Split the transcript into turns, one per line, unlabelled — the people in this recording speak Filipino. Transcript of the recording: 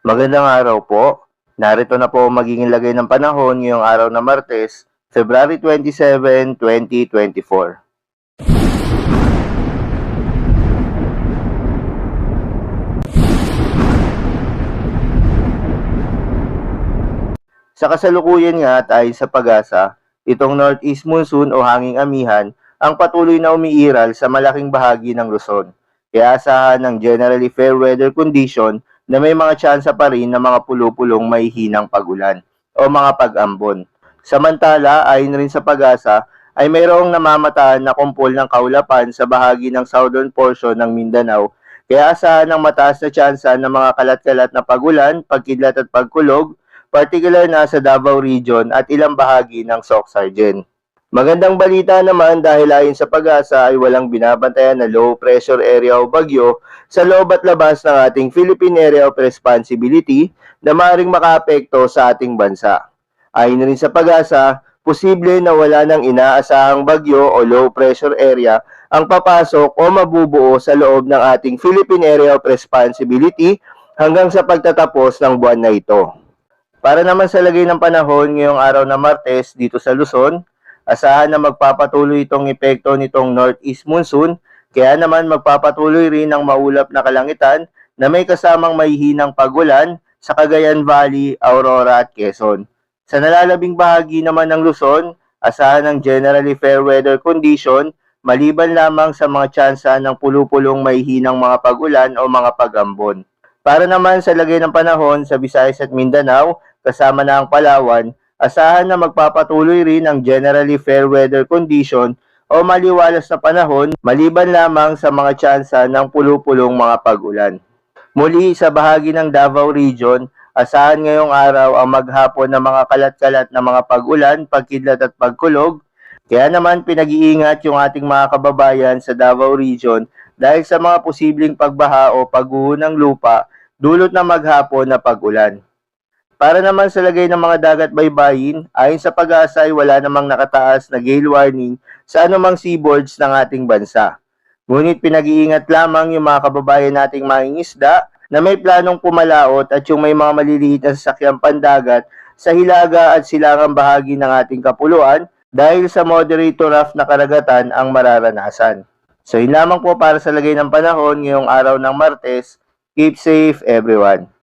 Magandang araw po. Narito na po ang magiging lagay ng panahon ngayong araw na Martes, February 27, 2024. Sa kasalukuyan nga at ayon sa pag-asa, itong northeast monsoon o hanging amihan ang patuloy na umiiral sa malaking bahagi ng Luzon. Kaya asahan ng generally fair weather condition na may mga tsansa pa rin ng mga pulupulong may hinang pagulan o mga pag-ambon. Samantala, ayon rin sa pag-asa, ay mayroong namamataan na kumpol ng kaulapan sa bahagi ng southern portion ng Mindanao, kaya asahan ng mataas na tsansa ng mga kalat-kalat na pagulan, pagkidlat at pagkulog, particular na sa Davao Region at ilang bahagi ng Soc-Sargen. Magandang balita naman dahil ayon sa pag-asa ay walang binabantayan na low pressure area o bagyo sa loob at labas ng ating Philippine Area of Responsibility na maaaring makaapekto sa ating bansa. Ayon rin sa pag-asa, posible na wala ng inaasahang bagyo o low pressure area ang papasok o mabubuo sa loob ng ating Philippine Area of Responsibility hanggang sa pagtatapos ng buwan na ito. Para naman sa lagay ng panahon ngayong araw na Martes dito sa Luzon, asahan na magpapatuloy itong epekto nitong northeast monsoon, kaya naman magpapatuloy rin ang maulap na kalangitan na may kasamang mahihinang pagulan sa Cagayan Valley, Aurora at Quezon. Sa nalalabing bahagi naman ng Luzon, asahan ng generally fair weather condition maliban lamang sa mga tsansa ng pulupulong mahihinang mga pagulan o mga pagambon. Para naman sa lagay ng panahon sa Visayas at Mindanao, kasama na ang Palawan, asahan na magpapatuloy rin ang generally fair weather condition o maliwalas na panahon maliban lamang sa mga tsansa ng pulupulong mga pag-ulan. Muli sa bahagi ng Davao Region, asahan ngayong araw ang maghapon ng mga kalat-kalat na mga pag-ulan, pagkidlat at pagkulog. Kaya naman pinag-iingat yung ating mga kababayan sa Davao Region dahil sa mga posibleng pagbaha o pagguho ng lupa dulot na maghapon na pag-ulan. Para naman sa lagay ng mga dagat baybayin, ayon sa pag-asa ay wala namang nakataas na gale warning sa anumang seaboards ng ating bansa. Ngunit pinag-iingat lamang yung mga kababayan nating mangingisda na may planong pumalaot at yung may mga maliliit na sasakyang pandagat sa hilaga at silangang bahagi ng ating kapuluan dahil sa moderate to rough na karagatan ang mararanasan. So yun lamang po para sa lagay ng panahon ngayong araw ng Martes. Keep safe everyone.